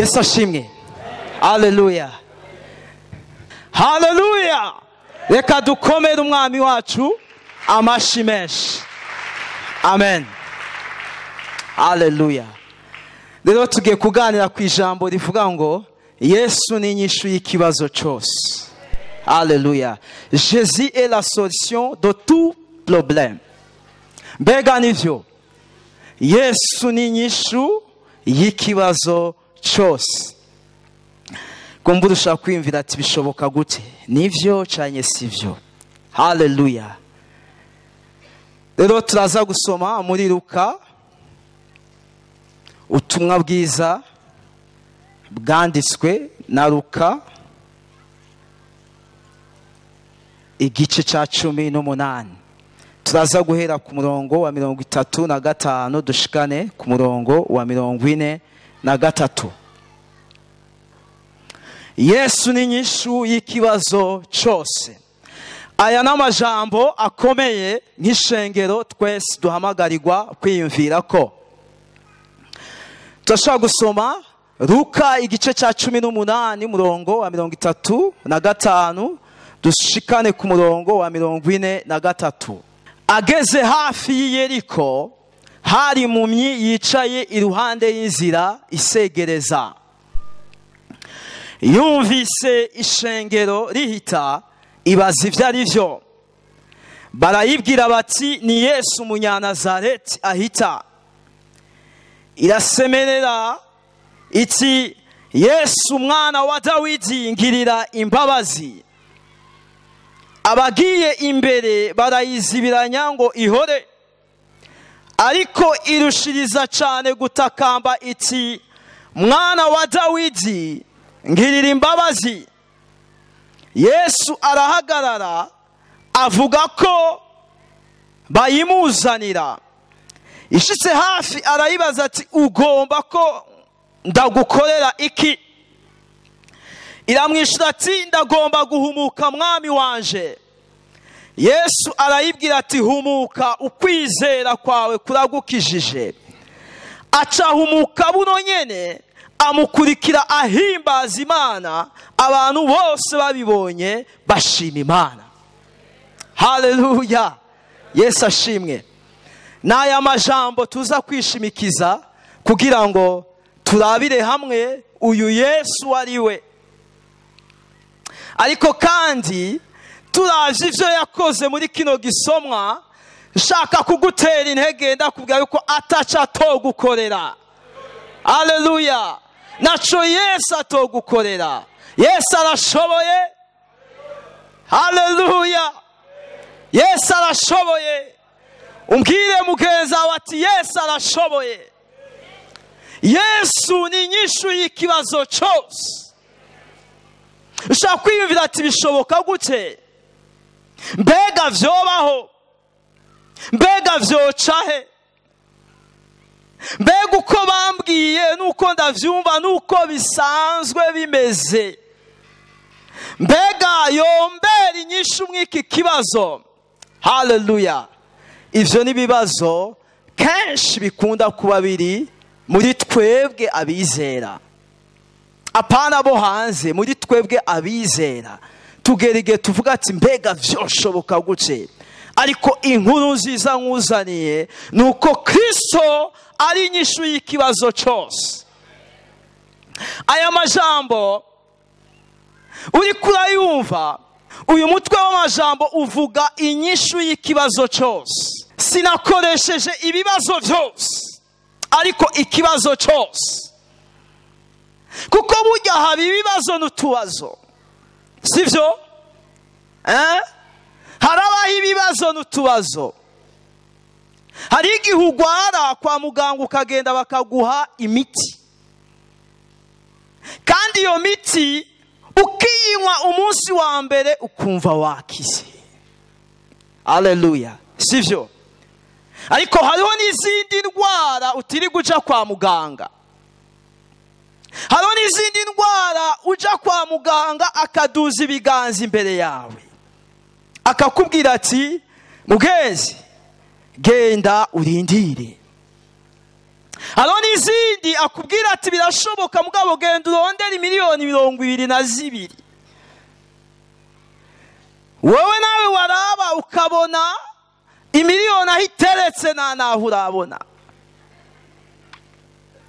Yesu ashimwe. Haleluya. Haleluya. Reka dukomere umwami wacu amashi menshi. Amen. Haleluya. Rero tugiye kuganira ku ijambo rivuga ngo Yesu ni inyishu y'ikibazo cyose. Alléluia. Jésus est la solution de tout problème. Mbega nivyo. Yesu ni inyishu y'ikibazo cyose. Kumbura ushaka kwiyumvira ati bishoboka gute? Nivyo cyane sivyo. Haleluya. Rero turaza gusoma muri Luka ubutumwa bwiza bwanditswe na Luka igice cya 18. Turaza guhera ku murongo wa 35 dushikane ku murongo wa 43. Yesu ni inyishu y'ikibazo cyose. Aya n'amajambo akomeye nk'ishengero twese duhamagarirwa kwiyumvira ko. Turashaka gusoma Luka igice cya 18 murongo wa 35 dushikane ku murongo wa 43. Ageze hafi y'Yeriko hari impumyi yicaye iruhande y'inzira isegereza. Yumvise ishengero rihita ibaza ivyo ari vyo. Barayibwira bati ni Yesu umunyanazareti ahita. Irasemerera iti Yesu mwana wa Dawidi ngirira imbabazi. Abagiye imbere barayizibiranya ngo ihore, ariko irushiriza cyane gutakamba iti mwana wa Dawidi ngirira imbabazi. Yesu arahagarara avuga ko bayimuzanira. Ishitse hafi arayibaza ati ugomba ko ndagukorera iki? Iramwishura ati ndagomba guhumuka mwami wanje. Yesu arayibwira ati humuka, ukwizera kwawe kuragukijije. Aca humuka buno nyene amukurikira ahimbaza Imana. Abantu bose babibonye bashima Imana. Haleluya. Yesu ashimwe. N'aya majambo tuza kwishimikiza kugira ngo turabire hamwe uyu Yesu ariwe. Ariko kandi turavye ivyo yakoze muri kino gisomwa, nshaka kugutera intege ndakubwira yuko ataca atogukorera. Haleluya. Naco Yesu atogukorera. Yesu arashoboye. Haleluya. Yesu arashoboye. Umbwire mugenza wati Yesu arashoboye. Yesu ni inyishu y'ikibazo cyose. Ushaka kwiyumvira ati bishoboka gute? Mbega vyobaho? Mbega vyocahe? Mbega uko bambwiye nuko ndavyumva nuko bisanzwe bimeze? Mbega yombera inyishu mw'iki kibazo? Haleluya. Ivyo ni bibazo kenshi bikunda kuba biri muri twebwe abizera. Apana bo hanze, muri twebwe abizera tugerige tuvuga ati mbega vyoshoboka gute? Ariko inkuru nziza nkuzaniye nuko Kristo ari inyishu y'ikibazo cyose. Aya majambo uri kurayumva, uyu mutwe w'amajambo uvuga inyishu y'ikibazo cyose. Sinakoresheje ibibazo byose, ariko ikibazo cyose. Kuko burya haba ibibazo n'utubazo, sivyo? Harabaho ibibazo n'utubazo. Hari igihe ugwara kwa muganga ukagenda bakaguha imiti, kandi iyo miti ukiyinywa umunsi wa mbere ukumva wakize. Haleluya. Sivyo? Ariko hariho n'izindi ndwara utiri guca kwa muganga. Hariho n'izindi ndwara uja kwa muganga akaduza ibiganza imbere yawe akakubwira ati mugenzi genda urindire. hariho n'izindi akubwira ati birashoboka mugabo genda urondere miliyoni 22. wowe nawe waraba ukabona imiliyoni aho iteretse naho urabona.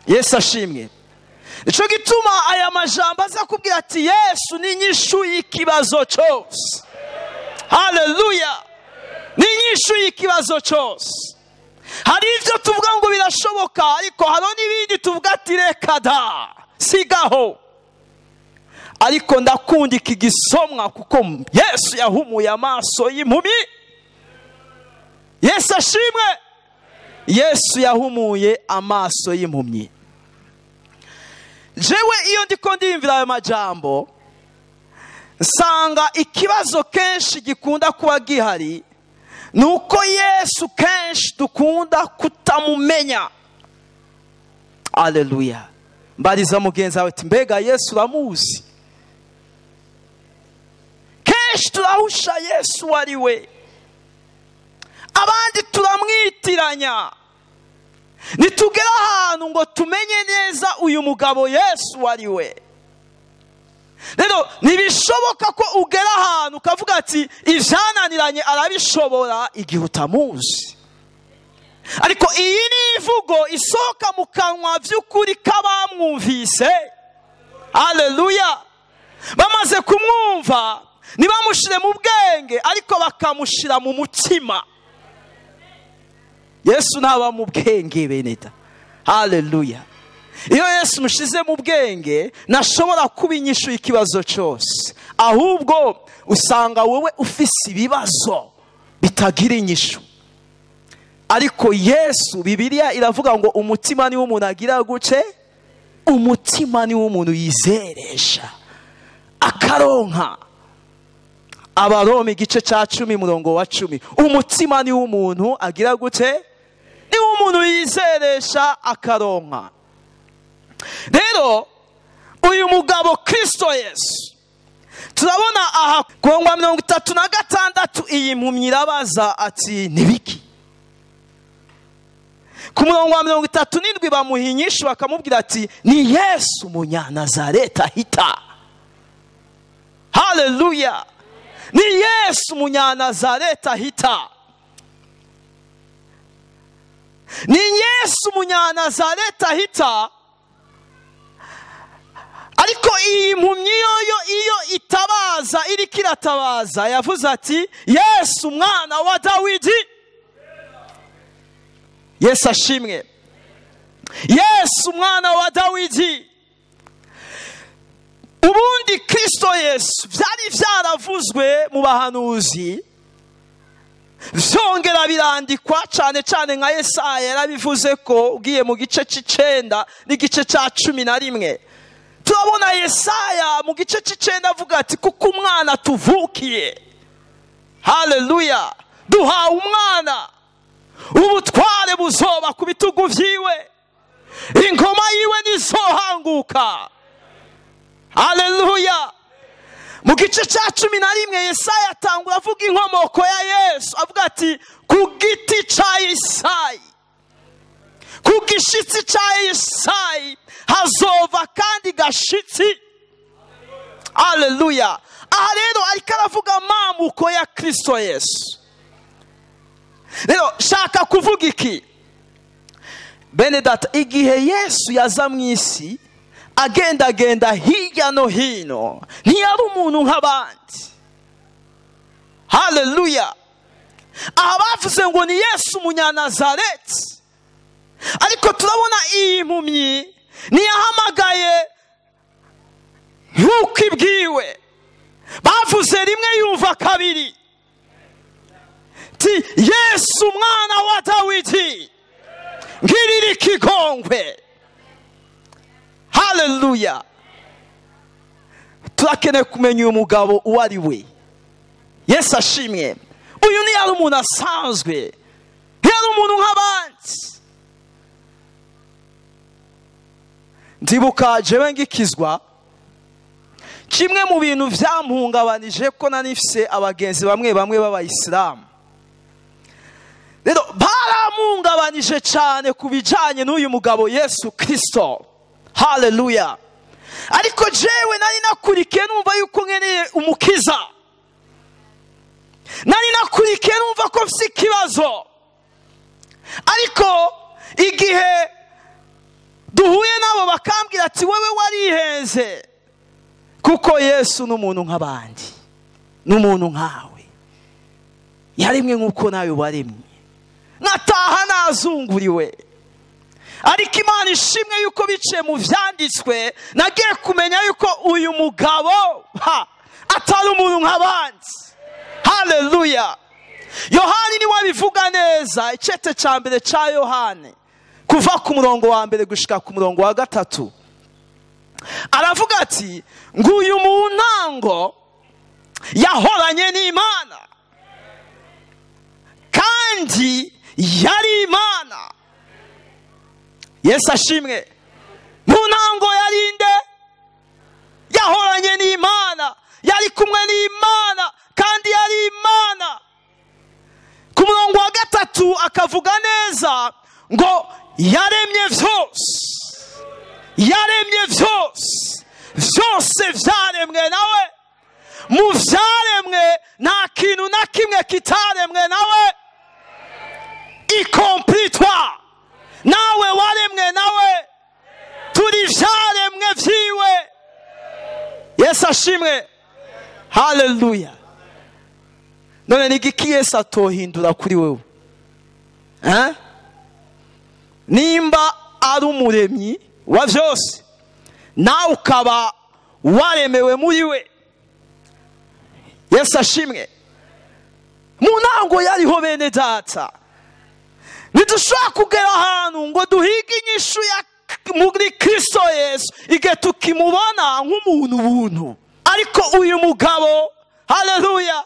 Yesu ashimwe. Nico gituma aya majambo aza kubwira ati Yesu ni inyishu y'ikibazo cyose. Haleluya. Ni inyishu y'ikibazo cyose. Hari ivyo tuvuga ngo birashoboka ariko haro n'ibindi tuvuga ati reka da sigaho. Ariko ndakunda iki gisomwa kuko Yesu yahumuye amaso y'impumi. Yesu ashimwe. Yesu yahumuye amaso y'impumyi. Jewe iyo ndiko ndimvira ayo majambo nsanga ikibazo kenshi gikunda kuba gihari nuko Yesu kenshi dukunda kutamumenya. Haleluya. Mbariza mugenzi wawe ati mbega Yesu uramuzi? Kenshi turahusha Yesu wari we, abandi turamwitiranya. Nitugera ahantu ngo tumenye neza uyu mugabo Yesu wari we. Rero nibishoboka ko ugera ahantu ukavuga ati ivyananiranye arabishobora igihe utamuzi. Ariko iyi ni ivugo isohoka mu kanwa vy'ukuri kabamwumvise. Haleluya. Bamaze kumwumva nibamushire mu bwenge ariko bakamushira mu mutima. Yesu ntaba mu bwenge beneta. Haleluya. Iyo Yesu mushize mu bwenge nashobora kuba inyishu y'ikibazo cyose, ahubwo usanga wowe ufise ibibazo bitagira inyishu. Ariko Yesu, Bibiliya iravuga ngo umutima ni w'umuntu agira guce, umutima ni w'umuntu yizeresha akaronka. Abaroma igice ca 10:10. Umutima ni w'umuntu agira gute? Ni w'umuntu yizeresha akaronka. Rero uyu mugabo Kristo Yesu turabona aha ku 36 iyi mpumyi irabaza ati nibiki? Ku 37 bamuha inyishu bakamubwira ati ni Yesu Munyanazareta hita. Haleluya. Ni Yesu Munyanazareta hita. Ni Yesu Munyanazareta hita. Ariko iyi mpumyi iyo itabaza iriko iratabaza yavuze ati Yesu mwana wa Dawidi. Yesu ashimwe. Yesu mwana wa Dawidi. Ubundi Kristo Yesu byari vyaravuzwe mu bahanuzi, vyongera birandikwa cyane nka Yesaya yarabivuze ko ugiye mu gice c'9 n'igice ca 11. Turabona Yesaya mu gice c'9 avuga ati kuko umwana tuvukiye. Haleluya. Duhawe umwana, ubutware buzoba ku bitugu vyiwe, ingoma yiwe nizohanguka. Haleluya. Mu gice ca 11 Yesaya atangura avuga inkomoko ya Yesu, avuga ati ku giti ca Isayi, ku gishitsi ca Isayi hazova kandi gashitsi. Haleluya. Aha rero ariko aravuga mamuko ya Kristo Yesu. Rero shaka kuvuga iki? Bene data, igihe Yesu yaza mw'isi agenda hirya no hino ntiyari umuntu nk'abandi. Haleluya. Aha bavuze ngo ni Yesu Munyanazareti, ariko turabona iyi mpumyi niyahamagaye nk'uko ibwiwe. Bavuze rimwe yumva kabiri ti Yesu mwana wa Dawidi ngirira ikigongwe. Haleluya. Turakeneye kumenya uyu mugabo uwo ari we. Yesu ashimwe. Uyu ni yari umuntu asanzwe, yari umuntu nk'abandi. Ndibuka jewe ngikizwa, kimwe mu bintu vyampungabanije ko nanifise abagenzi bamwe b'abayisilamu. Rero byamuhungabanije cyane ku bijyanye n'uyu mugabo Yesu Kristo. Haleluya. Ariko jewe nari nakurikiye numva yuko nkeneye umukiza, nari nakurikiye numva ko mfite ikibazo. Ariko igihe duhuye nabo bakambwira ati wowe warihenze, kuko Yesu n'umuntu nk'abandi, n'umuntu nkawe, yaremwe nk'uko nawe waremwe. Nkataha nazunguriwe. Ariko Imana ishimwe yuko biciye mu vyanditswe nagiye kumenya yuko uyu mugabo atari umuntu nk'abandi. Haleluya. Yohani ni wabivuga neza, icete ca mbere ca Yohani kuva ku murongo wa mbere gushika ku murongo wa 3, aravuga ati nguyu mu ntango yahoranye n'Imana kandi yari Imana. Yesu ashimwe. Mu ntango yari nde? Yahoranye n'Imana, yari kumwe n'Imana kandi yari Imana. Ku murongo wa 3 akavuga neza ngo yaremye vyose, yaremye vyose, vyose vyaremwe nawe. Mu vyaremwe nta kintu na kimwe kitaremwe nawe, y compris toi. Nawe waremwe nawe, turi vyaremwe vyiwe. Yesu ashimwe. Haleluya. None ni giki Yesu atohindura kuri wewe? Nimba ari umuremyi wa vyose, nawe ukaba waremewe muri we. Yesu ashimwe. Mu ntango yariho bene data. Ntidushobora kugera ahantu ngo duhige inyishu ya muri Kristo Yesu igihe tukimubona nk'umuntu buntu. Ariko uyu mugabo, haleluya,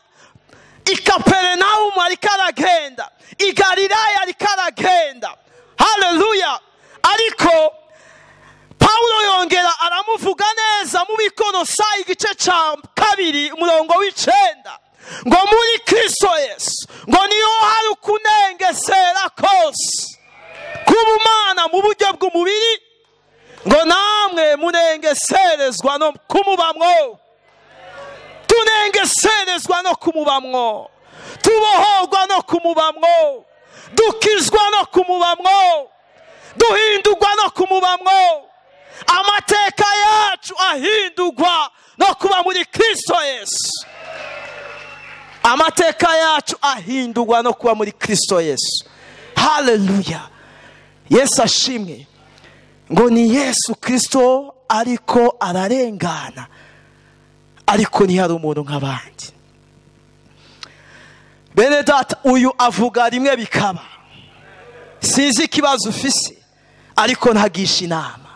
i Kaperinaumu ariko aragenda, i Galilaya ariko aragenda, haleluya. Ariko Paulo yongera aramuvuga neza mu Bikolosayi igice ca 2 umurongo w'9 ngo muri Kristo Yesu ngo niyo hari kunengesera kose k'ubumana mu buryo bw'umubiri, ngo namwe munengeserezwa no kumubamwo, tunengeserezwa no kumubamwo, tubohorwa no kumubamwo, dukizwa no kumubamwo, duhindurwa no kumubamwo, amateka yacu ahindurwa no kuba muri Kristo Yesu. Amateka yacu ahindurwa no kuba muri Kristo Yesu. Haleluya. Yesu ashimwe. Ngo ni Yesu Kristo ariko ararengana, ariko ntihari umuntu nk'abandi. Bene data, uyu avuga rimwe bikaba. Sinzi ikibazo ufise, ariko ntagisha inama.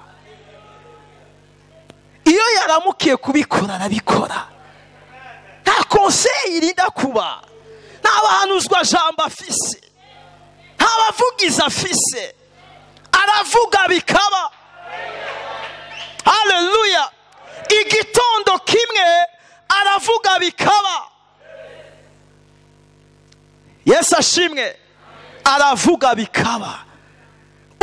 Iyo yaramukiye kubikora arabikora. Nta conseil irinda kuba, nta bahanuzwa jambo afise, nta bavugiza afise, aravuga bikaba. Haleluya. Igitondo kimwe aravuga bikaba. Yesu ashimwe. Aravuga bikaba.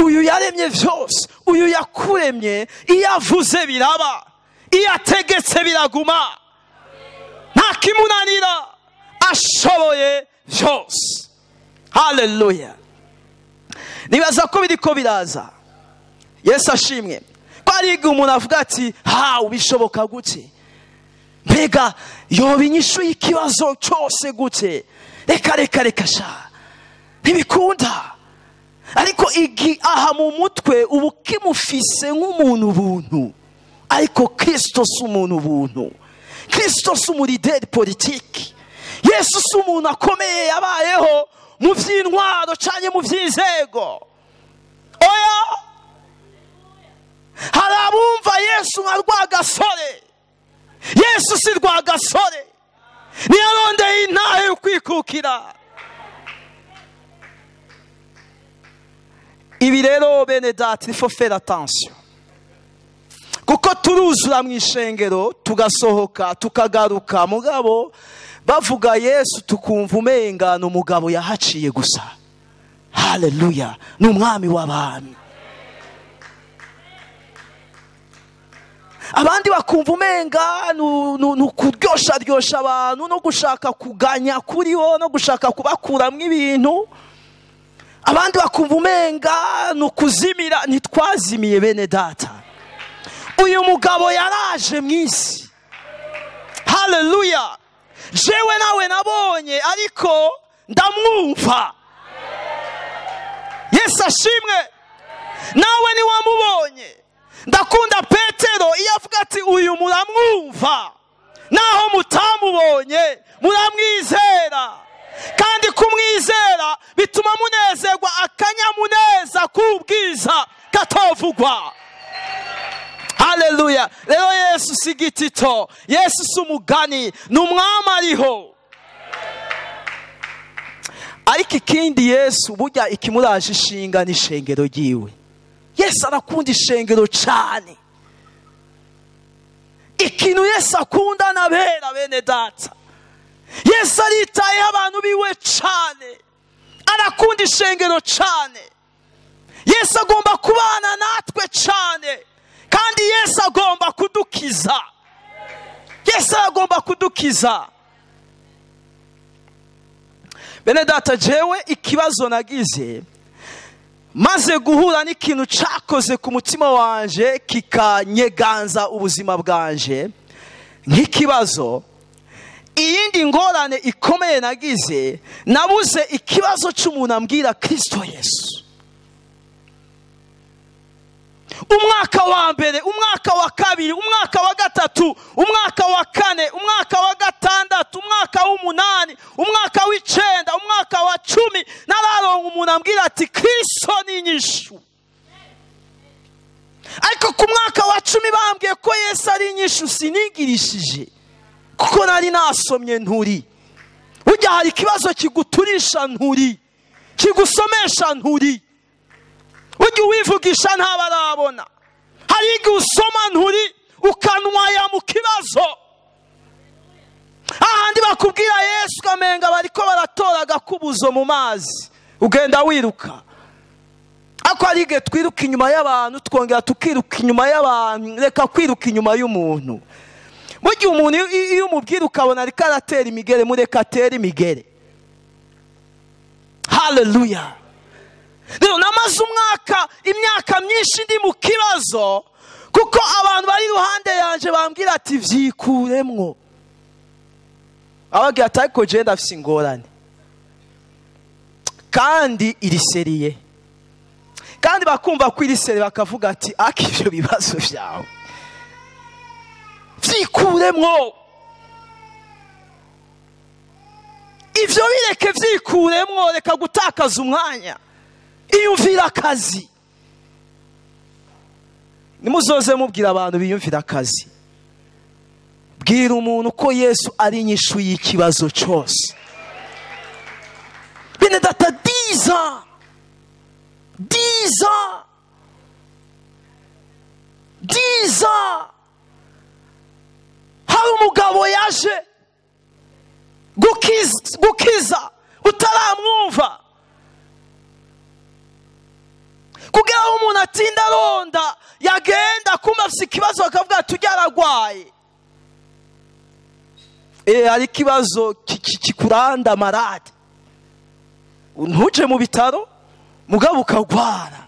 Uyu yaremye vyose, uyu yakuremye, iyo avuze biraba, iyo ategetse biraguma. Nta kimunanira, ashoboye vyose. Haleluya. Nibaza ko biriko biraza. Yesu ashimwe. Ko ari umuntu avuga ati ubishoboka gute? Mbega yoba inyishu y'ikibazo cyose gute? Reka sha, ntibikunda. Ariko aha mu mutwe ubu kimufise nk'umuntu buntu. Ariko Kristo si umuntu buntu. Kristo si umulideri politiki. Yesu si umuntu akomeye yabayeho mu vy'intwaro canke mu vy'inzego. Oya, hari abumva Yesu nka Rwagasore. Yesu si Rwagasore, niyarondeye intahe yo kwikukira. Ibi rero bene data, il faut faire attention, kuko turuzura mu ishengero tugasohoka tukagaruka, mugabo bavuga Yesu tukumva umengana umugabo yahaciye gusa. haleluya, ni umwami w'abami. Abandi bakumva umenga ni ukuryoshya abantu no gushaka kuganya kuriho no gushaka kubakuramwo ibintu. Abandi bakumva umenga ni ukuzimira. Ntitwazimiye bene data. Uyu mugabo yaraje mu isi, haleluya. Jewe nawe nabonye ariko ndamwumva. Yesu ashimwe. Nawe ni wamubonye. Ndakunda Petero iyo avuga ati uyu muramwumva, naho mutamubonye muramwizera, kandi kumwizera bituma munezerwa akanyamuneza k'ubwiza katovugwa. Haleluya. Rero Yesu si igitito, Yesu si umugani, ni umwami ariho. Ariko ikindi Yesu burya ikimuraje ishinga ni ishengero ryiwe. Yesu arakunda ishengero cyane. Ikintu Yesu akunda nabera bene data. Yesu aritayeho abantu biwe cyane, arakunda ishengero cyane. Yesu agomba kubana natwe cyane, kandi Yesu agomba kudukiza. Yesu agomba kudukiza. Bene data, jewe ikibazo nagize maze guhura n'ikintu cyakoze ku mutima wanje kikanyeganza ubuzima bwanje nk'ikibazo. Iyindi ngorane ikomeye nagize, nabuze ikibazo cy'umuntu ambwira Kristo Yesu. Umwaka wa mbere, umwaka wa kabiri, umwaka wa gatatu, umwaka wa kane, umwaka wa gatandatu, umwaka w'umunani, umwaka w'icenda, umwaka wa 10, nararonka umuntu ambwira ati Kristo ni inyishu. Ariko ku mwaka wa 10 bambwiye ko Yesu ari inyishu, sinigirishije kuko nari nasomye nturi. Burya hari ikibazo kiguturisha nturi, kigusomesha nturi. Ujye uwivugisha ntabarabona. Hari igihe usoma nturi ukanwaya mu kibazo. Ahandi bakubwira Yesu kamenga bariko baratora agakubuzo mu mazi, ugenda wiruka. Ako ari igihe twiruka inyuma y'abantu twongera tukiruka inyuma y'abantu. Reka kwiruka inyuma y'umuntu. Burya umuntu iyo umubwira ukabona ariko aratera imigere, mureka atere imigere. Haleluya. Rero namaze imyaka myinshi ndi mu kibazo, kuko abantu bari iruhande yanje bambwira ati vyikuremwo. Abagira ati ariko je ndafise ingorane, kandi iri seriye. Kandi bakumva ko iri seriye bakavuga ati aki ivyo bibazo vyawe vyikuremwo. Ivyo bireke vyikuremwo, reka gutakaza umwanya. Iyumvira akazi. Nimuzoze mubwira abantu biyumvira akazi. Bwira umuntu ko Yesu ari inyishu y'ikibazo cyose. Bene data, 10 ans hari umugabo yaje gukiza utaramwumva. Kugira umuntu atinda ronda yagenda kumva afite ikibazo akavuga tujya aragwaye. Hari ikibazo kikuranda marade, ntuje mu bitaro mugabo ukagwara,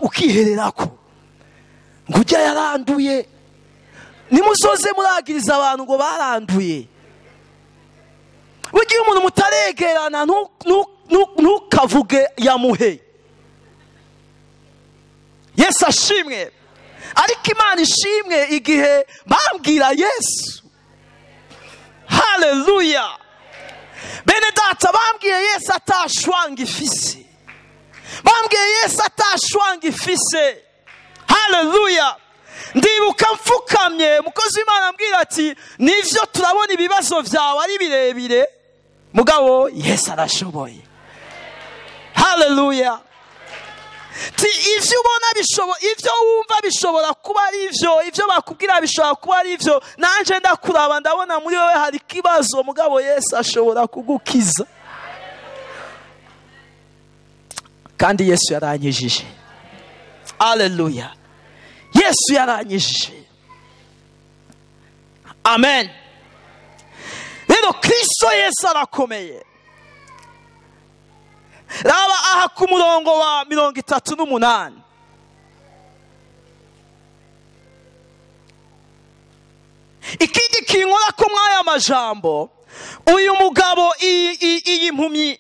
ukihererako ngo ujya yaranduye. Nimusoze muragiriza abantu ngo baranduye. Burya umuntu mutaregerana ntukavuge yamuhe. Yesu ashimwe. Ariko Imana ishimwe igihe bambwira Yesu. Haleluya. Bene data, bambwiye Yesu atashwanga ifise. Bambwiye Yesu atashwanga ifise. Haleluya. Ndibuka mfukamye, mukozi w'Imana ambwira ati nivyo turabona ibibazo vyawe ari birebire, mugabo Yesu arashoboye. Haleluya. Ti ivyo ubona bishoboye, ivyo wumva bishobora kuba ari ivyo bakubwira bishobora kuba ari ivyo, nanje ndakuraba ndabona muri wewe hari kibazo, mugabo Yesu ashobora kugukiza. kandi Yesu yaranyijije. Haleluya. Yesu yaranyijije. Amen. Rero Kristo Yesu arakomeye. Raba aha ku murongo wa 38. Ikindi kinkora ko mwaya majambo, uyu mugabo iyi mpumyi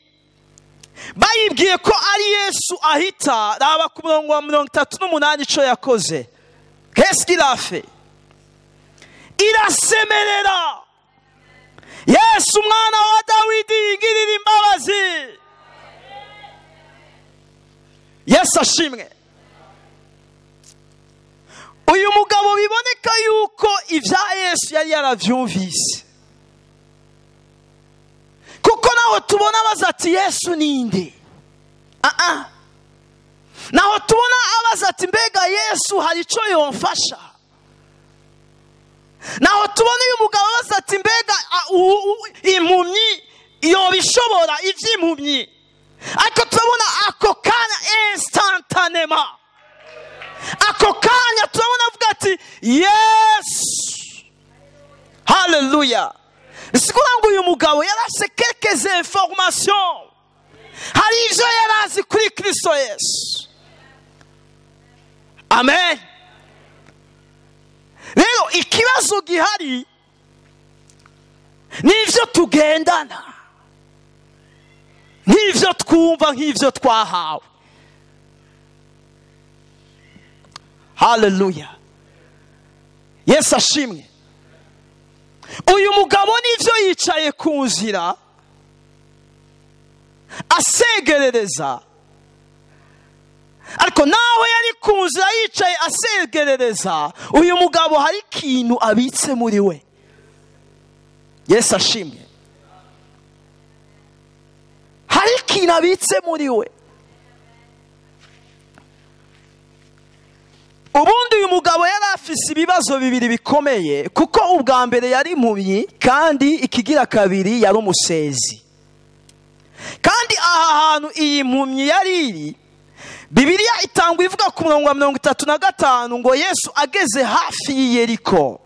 bayibwiye ko ari Yesu ahita. Raba ku murongo wa 38 ico yakoze. Qu'est-ce qu'il a fait? Irasemerera, Yesu mwana wa Dawidi ngirira imbabazi. Yesu ashimwe. Uyu mugabo biboneka yuko ivya Yesu yari yaravyumvise, kuko naho tubona abaza ati Yesu ninde. Naho tubona abaza ati mbega Yesu hari ico yomfasha. Naho tubona uyu mugabo abaza ati mbega impumyi yobishobora ivy'impumyi. Ariko turabona ako kanya instantanément, ako kanya turabona avuga ati Yesu. Haleluya. Bisigura ngo uyu mugabo yarase quelques informations, hari ivyo yarazi kuri Kristo Yesu. Amen. Rero ikibazo gihari n'ivyo tugendana, n'ivyo twumva, nk'ivyo twahawe. Haleluya. Yesu ashimwe. Uyu mugabo n'ivyo yicaye ku nzira asegerereza, ariko naho yari ku nzira yicaye asegerereza, uyu mugabo hari ikintu abitse muri we. Yesu ashimwe. Hari ikintu abitse muri we. Ubundi uyu mugabo yari afise ibibazo bibiri bikomeye, kuko ubwa mbere yari impumyi, kandi ikigira kabiri yari umusezi. Kandi aha hantu iyi mpumyi yari iri, Bibiliya itangwa ivuga ku murongo wa 35 ngo Yesu ageze hafi y'Yeriko.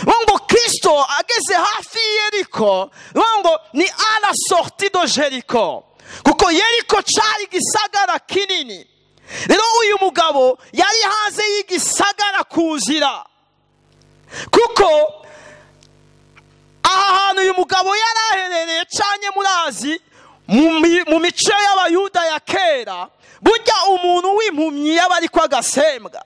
Ngo Kristo ageze hafi y'Yeriko, ngo ni à la sortie de Jericho, kuko Yeriko cari gisagara kinini. Rero uyu mugabo yari hanze y'igisagara kuzira, kuko aha hantu uyu mugabo yari aherereye canye murazi mu mico y'abayuda ya kera, burya umuntu w'impumyi yaba ariko agasembwa,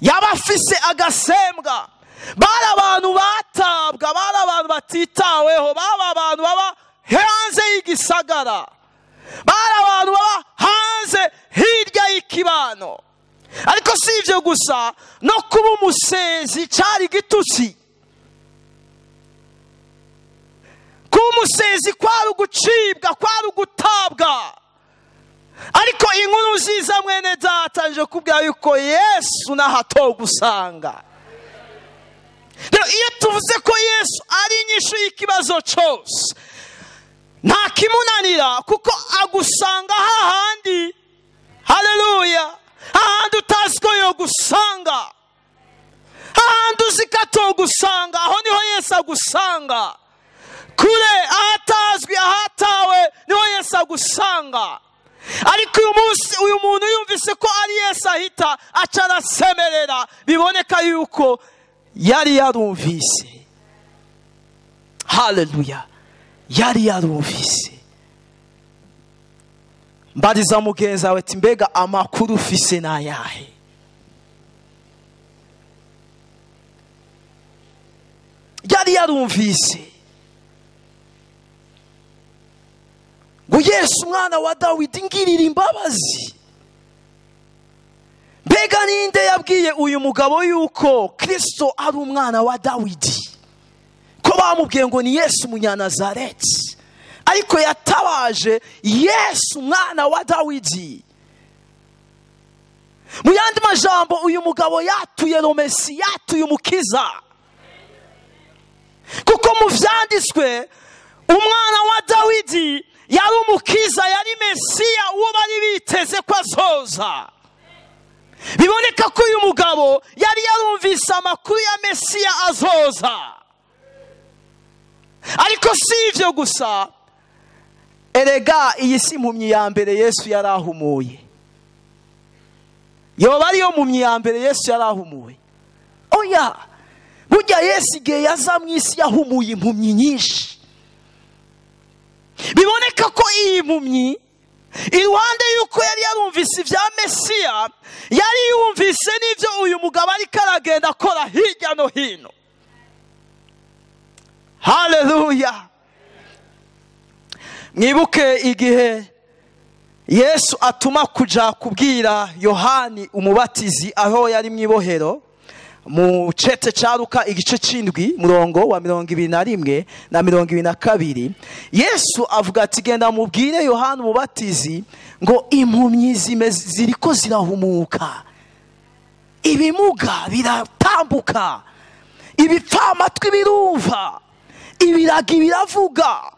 yaba afise agasembwa. Bari abantu batabwa, bari abantu batitaweho, baba abantu baba hanze y'igisagara, bari abantu baba hanze hirya y'ikibano. Ariko si ivyo gusa, no kuba umusezi cari gitutsi. Kuba umusezi kwari ugucibwa, kwari ugutabwa. Ariko inkuru nziza mwene data nje kubwira yuko Yesu nahato gusanga. Rero iyo tuvuze ko Yesu ari inyishu y'ikibazo cyose, nta kimunanira, kuko agusanga hahandi. Haleluya. Hahandi utazi ko yo gusanga, hahandi uzikato gusanga, aho niho Yesu agusanga. Kure ahatazwi, ahatawe niho Yesu agusanga. Ariko uyu muntu yumvise ko ari Yesu ahita aca arasemerera, biboneka yuko yari yarumvise. Haleluya. Yari yarumvise. Mbariza mugenzi wawe ati mbega amakuru ufise nayahe? Yari yarumvise ngo Yesu mwana wa Dawidi ngirira imbabazi. Mbega ninde yabwiye uyu mugabo yuko Kristo ari umwana wa Dawidi? Ko bamubwiye ngo ni Yesu Munyanazareti, ariko yatabaje Yesu mwana wa Dawidi. Mu yandi majambo, uyu mugabo yatuye Mesi, yatuye umukiza. Kuko mu vyanditswe umwana wa Dawidi yari umukiza, yari Mesiya, uwo bari biteze ko azoza. Biboneka ko uyu mugabo yari yarumvise amakuru ya Mesiya azoza. Ariko si ivyo gusa, erega iyi si impumyi ya mbere Yesu yarahumuye. Yoba ariyo mpumyi ya mbere Yesu yarahumuye? Oya, burya Yesu igihe yaza mu isi yahumuye impumyi nyinshi. Biboneka ko iyi mpumyi, iruhande yuko yari yarumvise ibya Mesiya, yari yumvise n'ivyo uyu mugabo ariko aragenda akora hirya no hino. Haleluya. Mwibuke igihe Yesu atuma kuja kubwira Yohani umubatizi aho yari mwibohero, mu cete ca Luka igice c'indwi murongo wa 21 na 22, Yesu avuga ati genda mubwire Yohani umubatizi ngo impumyi ziriko zirahumuka, ibimuga biratambuka, ibipfamatwi birumva, ibiragi biravuga.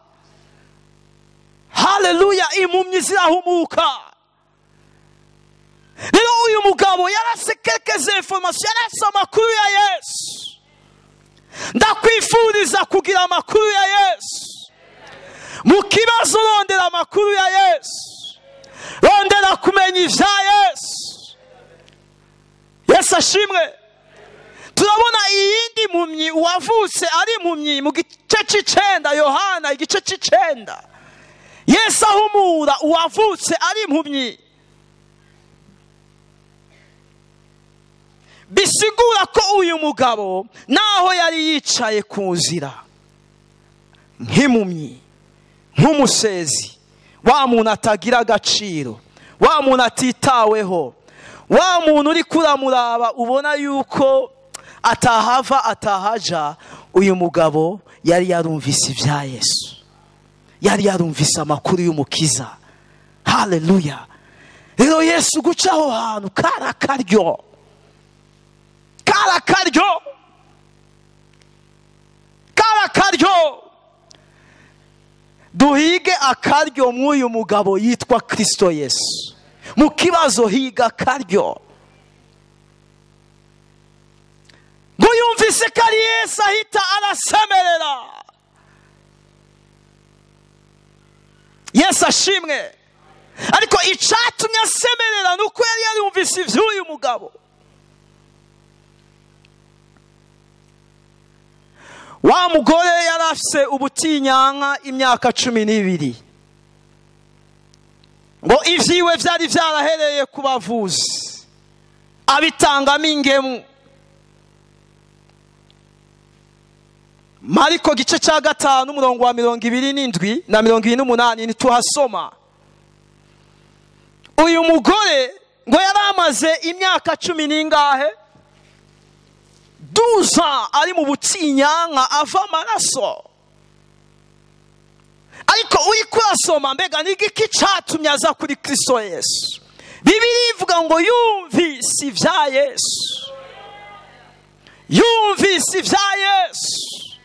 Haleluya, impumyi zirahumuka. Rero uyu mugabo yarase quelques informations, yarase amakuru ya Yesu. Ndakwifuriza kugira amakuru ya Yesu. Mu kibazo rondera amakuru ya Yesu, rondera kumenya ivya Yesu. Yesu ashimwe. Turabona iyindi mpumyi uwavutse ari impumyi mu gice c'icenda, Yohana igice c'icenda. Yesu ahumura uwavutse ari impumyi. Bisigura ko uyu mugabo naho yari yicaye ku nzira nk'impumyi, nk'umusezi, wa muntu atagira agaciro, wa muntu atitaweho, wa muntu uri kuramuraba ubona yuko atahava atahaja, uyu mugabo yari yarumvise ibya Yesu, yari yarumvise amakuru y'umukiza. Haleluya. Rero Yesu guca aho hantu karakaryo, karakaryo, karakaryo. Duhige akaryo mw'uyu mugabo yitwa Kristo Yesu. Mu kibazo higa akaryo. Ngo yumvise ko ari Yesu ahita arasemerera. Yesu ashimwe. Ariko icatumye asemerera nuko yari yarumvise ivy'uyu mugabo. Wa mugore yarafise ubutinyanka imyaka 12. Ngo ivyiwe vyari vyarahereye ku bavuzi, abitangamo ingemu. Mariko gice ca 5 murongo wa 27 na 28 nituhasoma. Uyu mugore ngo yaramaze imyaka 10 n'ingahe, 12 ari mu butinyanka ava amaraso. Ariko uri kurasoma mbega n'igiki catumye aza kuri Kristo Yesu? Bibiliya ivuga ngo yumvise ivya Yesu, yumvise ivya Yesu,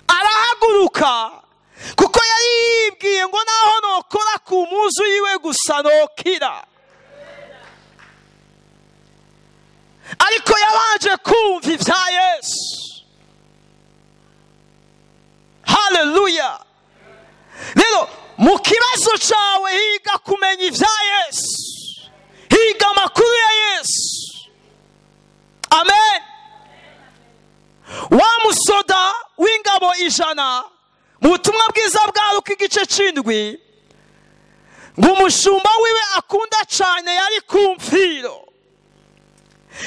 arahaguruka, kuko yari yibwiye ngo naho nokora ku muzu yiwe gusa nokira. Ariko yabanje kumva ivya Yesu. Haleluya. Rero mu kibazo cawe higa kumenya ivya Yesu, higa amakuru ya Yesu. Amen. Wa musoda w'ingabo 100 mu butumwa bwiza bwa Luka igice c'indwi, ngo umushumba wiwe akunda cane yari kumfiro.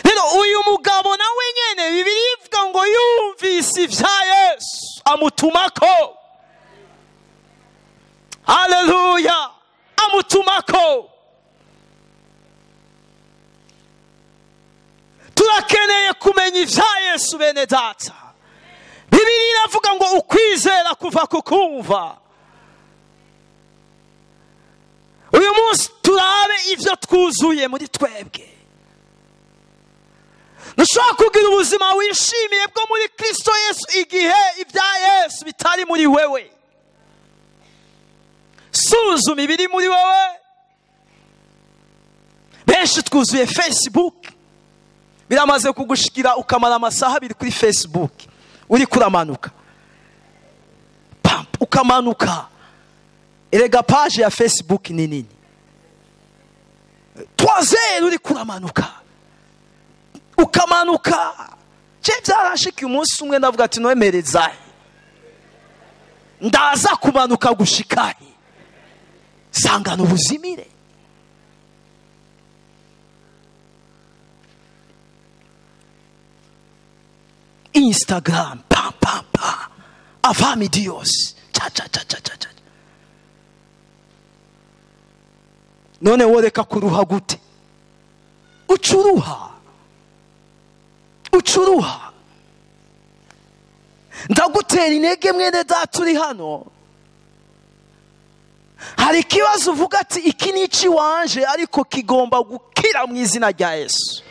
Rero uyu mugabo nawe nyene Bibiliya ivuga ngo yumvise ivya Yesu amutumako. Haleluya. Amutumako. Turakeneye kumenya ivya Yesu bene data. Bibiliya iravuga ngo ukwizera kuva kukumva. Uyu munsi turabe ivyo twuzuye muri twebwe. Nushobora kugira ubuzima wishimiye bwo muri Kristo Yesu igihe ibya Yesu bitari muri wewe. usuzuma ibiri muri wowe. Benshi twuzuye Facebook, biramaze kugushikira ukamara amasaha 2 kuri Facebook uri kuramanuka, ukamanuka. Erega page ya Facebook ni nini? 3 uri kuramanuka, ukamanuka. Je byarashika umunsi umwe ndavuga ati noemereza ndaza kumanuka gushikaye sangana ubuzimire. Instagram pa avami Dios cha. None woreka kuruha gute? Ucuruha. Ndagutera intege mwene data uri hano. Hari ikibazo uvuga ati iki nici wanje ariko kigomba gukira mu izina rya Yesu.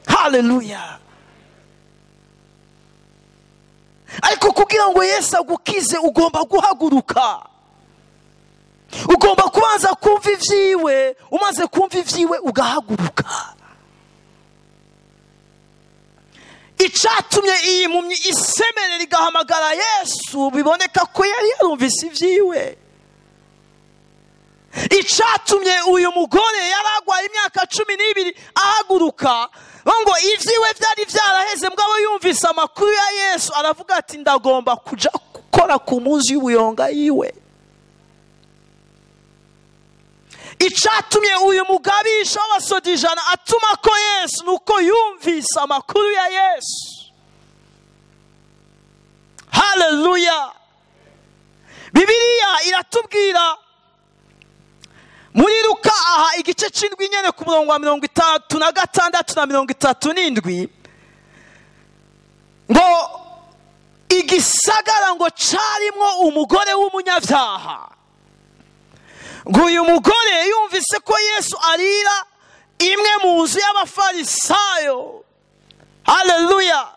Hallelujah. Ariko kugira ngo Yesu agukize ugomba guhaguruka. Ugomba kubanza kumva ivyiwe, umaze kumva ivyiwe ugahaguruka. Icatumye iyi mpumyi isemerera igahamagara Yesu biboneka ko yari yarumvise ivyiwe. Icatumye uyu mugore yaragwaye imyaka 12 ahaguruka ngo ivyiwe vyari vyaraheze, mugabo yumvise amakuru ya Yesu aravuga ati ndagomba kuja gukora ku muzi y'ubuyonga yiwe. Icatumye uyu mugabisha w'abasodijana atuma ko Yesu nuko yumvise amakuru ya Yesu. Hallelujah. Bibiliya iratubwira muri Luka aha igice c'indwi nyene ku murongo wa 36 na 37 ngo igisagara ngo carimwo umugore w'umunyavyaha. Ngo uyu mugore yumvise ko Yesu arira imwe mu nzu y'abafarisayo. Hallelujah.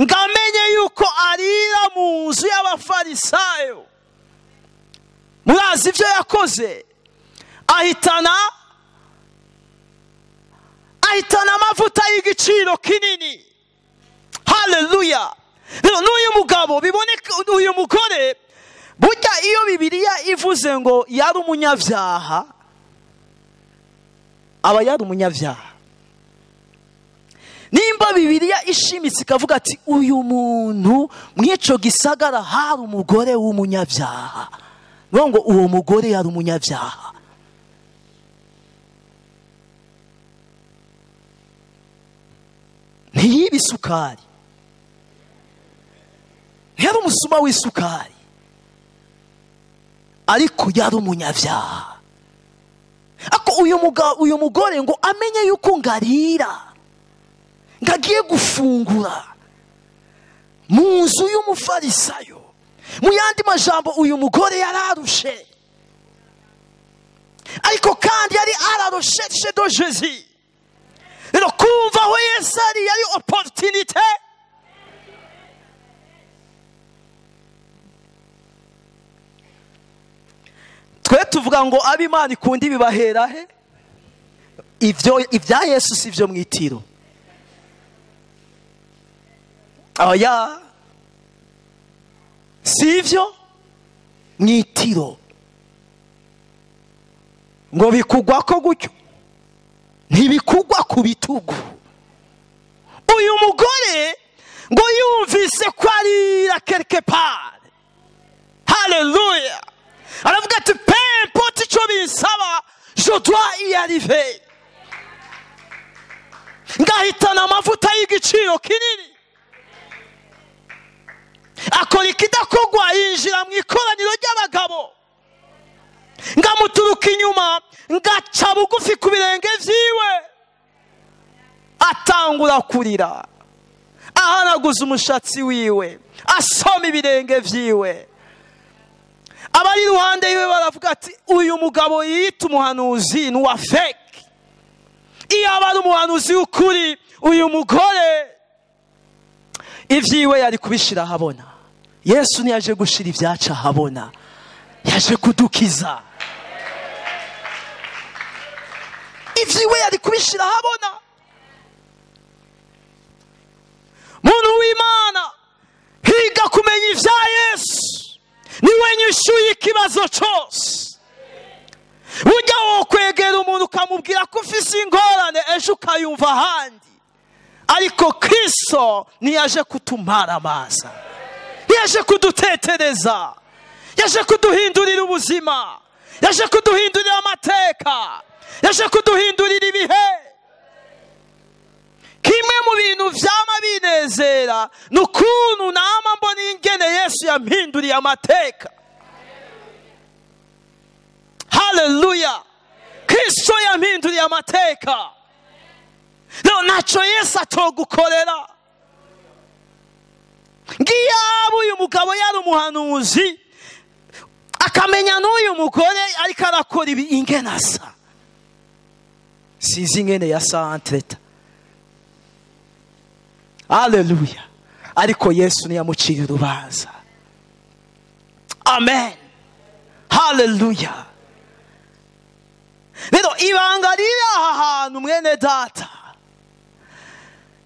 Ngamenye yuko arira mu nzu y'abafarisayo. Murazi ivyo yakoze? Ahitana amavuta y'igiciro kinini. Hallelujah. Rero n'uyu mugabo biboneka uyu mugore burya iyo Bibiliya ivuze ngo yari umunyavyaha aba yari umunyavyaha. Nimba Bibiliya ishimitse ikavuga ati uyu muntu mwico gisagara hari umugore w'umunyavyaha, ngo uwo mugore yari umunyavyaha. Ntiyiba isukari, ntiyari umusuma w'isukari, ariko yari umunyavyaha. Ako uyu mugore ngo amenye yuko ngarira ngagiye gufungura mu nzu y'umufarisayo. Mu yandi majambo uyu mugore yararushe, ariko kandi yari ararushe do Jésus. Rero kumva aho Yesu ari yari opportunité. Twe tuvuga ngo ab'Imana ikunda ibibahera he? Ibya Yesu sivyo mwitiro. Oya, sivyo mwitiro. Ngo bikugwa ko gutyo ntibikugwa ku bitugu. Uyu mugore ngo yumvise ko arira quelque part. Hallelujah. Aravuga ati peu importe ico binsaba je dois y arriver. Ngahitana amavuta y'igiciro kinini, akora ikidakogwa yinjira mu ikoraniro ry'abagabo, ngamuturuka inyuma ngaca bugufi ku birenge vyiwe, atangura kurira, ahanaguza umushatsi wiwe, asoma ibirenge vyiwe. Abari iruhande yiwe baravuga ati uyu mugabo yita umuhanuzi ni wa fake. Iyo abari umuhanuzi w'ukuri uyu mugore ivyiwe yari kubishira habona. Yesu ntiyaje gushira ivyaca habona, yaje kudukiza. n'ivyiwe yari kubishira ahabona. Muntu w'Imana, higa kumenya ivya Yesu, niwe nyishu y'ikibazo cose. Burya wokwegera umuntu ukamubwira ko ufise ingorane, ejo ukayumva ahandi. Ariko Kristo niyaje kutumaramaza, yaje kudutetereza, yaje kuduhindurira ubuzima, yaje kuduhindurira amateka, yaje kuduhindurira ibihe. Kimwe mu bintu vyama binezera nukuntu nama mbona ingene Yesu yampinduriye amateka. Haleluya. Kristo yampinduriye amateka. No, naco Yesu atogukorera. Ngiyaba uyu mugabo yari umuhanuzi, akamenya n'uyu mugore ariko arakora ibi ingene asa, sizi ingene yasa entreta. Haleluya. Ariko Yesu niyamuciye urubanza. Amen. Haleluya. Rero ibanga riri aha hantu mwene data,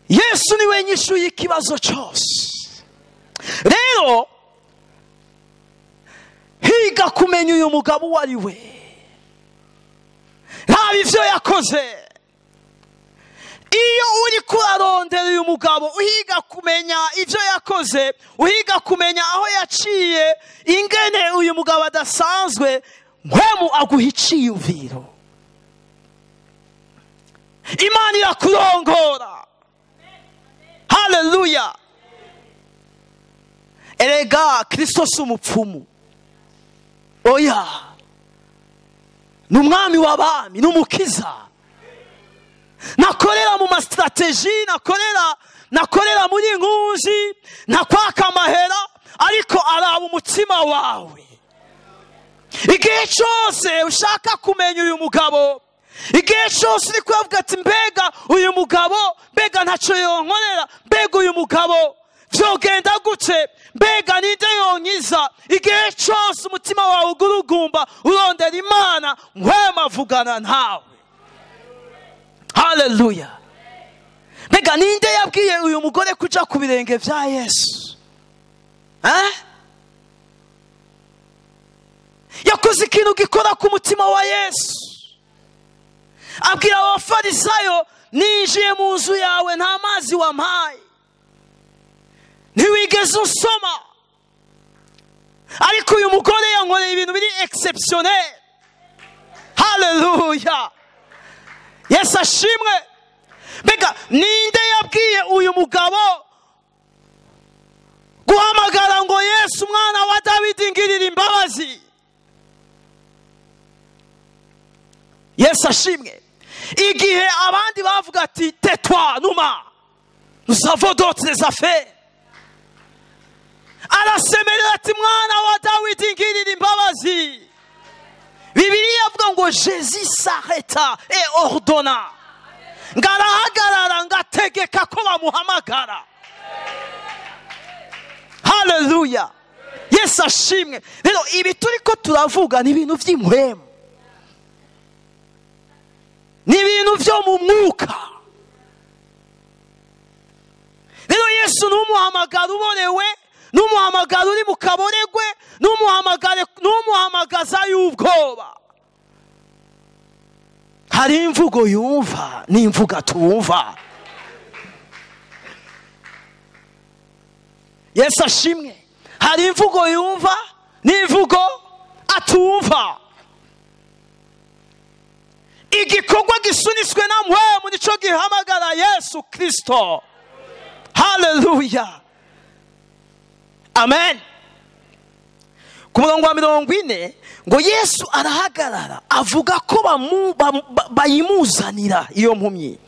Yesu niwe nyishu y'ikibazo cyose. Rero higa kumenya uyu mugabo uwo ari we, nta ivyo yakoze. Iyo uri kurarondera uyu mugabo, uhiga kumenya ivyo yakoze, uhiga kumenya aho yaciye, ingene uyu mugabo adasanzwe, mpwemu aguha iciyumviro. Imana irakurongora. Haleluya. Erega Kristo si umupfumu, oya, n'umwami w'abami, n'umukiza. Nakorera mu mastrateji, nakorera muri nkuzi, nakwaka amahera, ariko araba umutima wawe. Igihe cyose ushaka kumenya uyu mugabo, igihe cyose uri kuvuga ati mbega uyu mugabo, mbega ntacyo yonkorera, mbega uyu mugabo vyogenda gute, mbega ninde yonkiza, igihe cyose umutima wawe ugurugumba urondera Imana, mpwema avugana nawe. Haleluya. Mbega ninde yabwiye uyu mugore kuja ku birenge vya Yesu? Yakoze ikintu gikora ku mutima wa Yesu. Abwira abafarisayo, ninjiye mu nzu yawe nta mazi wampaye, ntiwigeze usoma. Ariko uyu mugore yankoreye ibintu biri exceptionnel. Haleluya. Yesu ashimwe. Mbega ninde yabwiye uyu mugabo guhamagara ngo Yesu mwana wa Dawidi ngirira imbabazi? Yesu ashimwe. Igihe abandi bavuga ati tais-toi, nous avons d'autres affaires, arasemerera ati mwana wa Dawidi ngirira imbabazi. Bibiliya avuga ngo Jésus s'arrêta et ordonna, ngarahagarara ngategeka ko bamuhamagara. Haleluya. Yesu ashimwe. Rero ibi turiko turavuga ni ibintu vy'impwemu, ni ibintu vyo mu mwuka. Rero Yesu n'umuhamagara uborewe, n'umuhamagara uri mu kaboregwe, n'umuhamagaza y'ubwoba. Hari imvugo yumva n'imvugo atumva. Yesu ashimwe. Hari imvugo yumva n'imvugo atumva. Igikorwa gisuniswe na mpwemu nico gihamagara Yesu Kristo. Haleluya. Amen. Ku murongo wa 40 ngo Yesu arahagarara avuga ko bayimuzanira iyo mpumyi.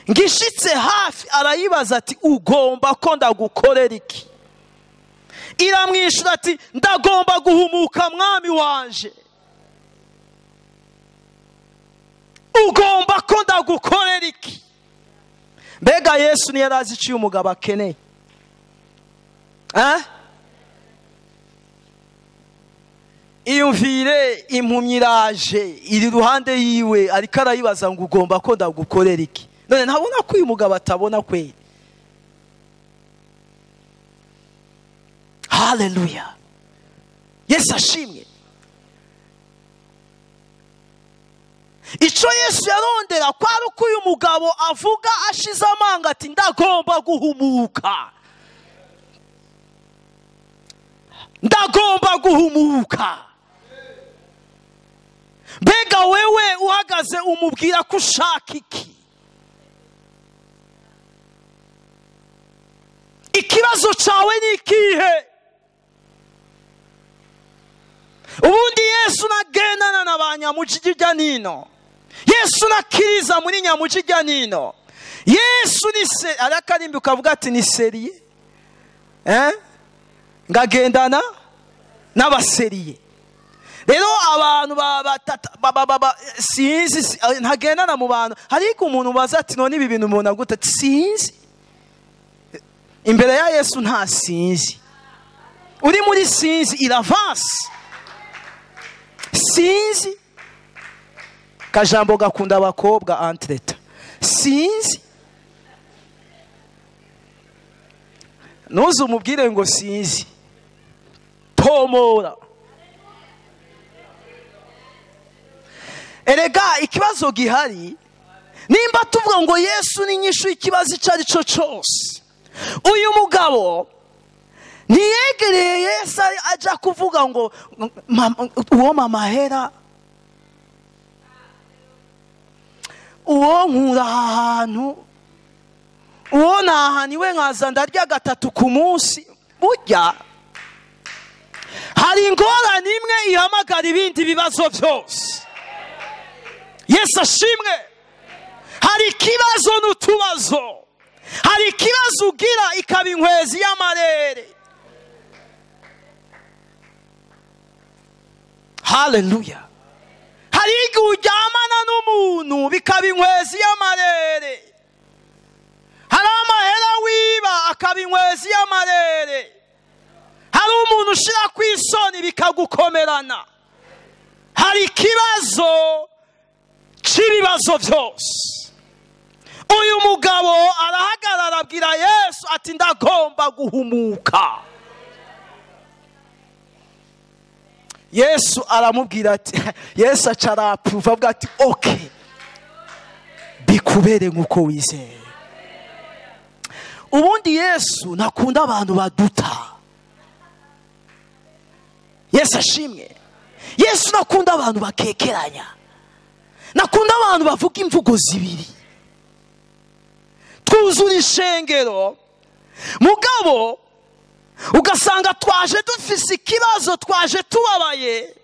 Ngishitse hafi arayibaza ati ugomba ko ndagukorera iki? Iramwishura ati ndagomba guhumuka mwami wanje. Ugomba ko ndagukorera iki? Mbega Yesu ni yarazi iciye umugabo akeneye? iyumvire impumyi iraje iri ruhande yiwe ariko arayibaza ngo ugomba ko ndagukorera iki. None ntabona ko uyu mugabo atabona kweli. Haleluya. Yesu ashimwe. Icyo Yesu yarondera kwari uko uyu mugabo avuga ashize amanga ati ndagomba guhumuka. Ndagomba guhumuka. Mbega wewe uhagaze umubwira ko ushaka iki? Ikibazo cyawe ni ikihe? Ubundi Yesu nagendana na banyamujijya nino. Yesu nakiriza muri nyamujijya nino. Yesu ni se arakarimbi ukavuga ati ni seriye. Ngagendana n'abaseriye. Rero abantu sinzi ntagendana mu bantu. Hariko umuntu baza ati none ibi bintu umuntu aguta ati sinzi. Imbere ya Yesu nta sinzi. Uri muri sinzi iravance. Sinzi. Kajambo gakunda abakobwa entreta. Sinzi. Nuzi umubwire ngo sinzi. Tomora. Erega ikibazo gihari nimba tuvuga ngo Yesu ni nyishu ikibazo icyo ari cyo cyose. Uyu mugabo niyegereye Yesu aja kuvuga ngo uwo mama hera uwo nkura ahantu uwo nahaniwe nkaza ndarya gatatu ku munsi. Burya hari ingorane imwe ihamagara ibindi bibazo byose. Yesu ashimwe. Hari ikibazo n'utubazo. Hari ikibazo ugira ikaba inkwezi y'amarere. Haleluya. Hari igihe uryamana n'umuntu bikaba inkwezi y'amarere. Hari amahera wiba akaba inkwezi y'amarere. Hari umuntu ushira ku isoni bikagukomerana. Hari ikibazo cy'ibibazo byose. Uyu mugabo arahagarara abwira Yesu ati ndagomba guhumuka. Yesu aramubwira ati Yesu acarapuva avuga ati okay bikubere nkuko wizeye. Ubundi Yesu nakunda abantu baduta. Yesu ashimwe. Yesu nakunda abantu bakekeranya. Nakunda abantu bavuga imvugo zibiri. Twuzura ishengero mugabo ugasanga twaje dufise ikibazo, twaje tubabaye,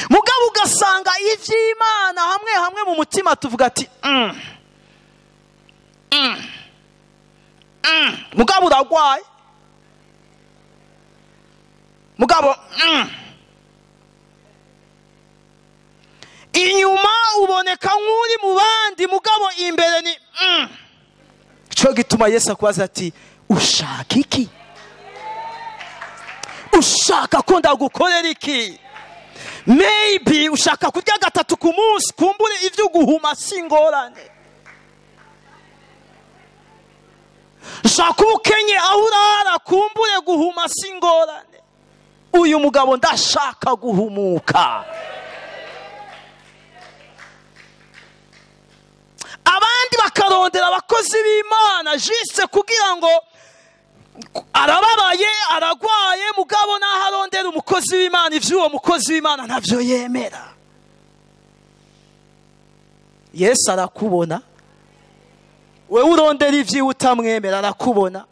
mugabo ugasanga ivy'Imana hamwe mu mutima tuvuga ati mugabo uragwaye, mugabo inyuma uboneka nk'uri mu bandi, mugabo imbere ni cyo gituma Yesu akubaza ati ushaka iki? Ushaka ko ndagukorera iki? Maybe ushaka kurya gatatu ku munsi, kumbure ivyo guhuma singorane. Ushaka ukenye aho urara, kumbure guhuma singorane. Uyu mugabo ndashaka guhumuka. Abandi bakarondera abakozi b'Imana jise kugira ngo arababaye, aragwaye, mugabo naho arondera umukozi w'Imana ivy'uwo mukozi w'Imana ntavyo yemera. Yesu arakubona. Wewe urondera ivyi utamwemera arakubona.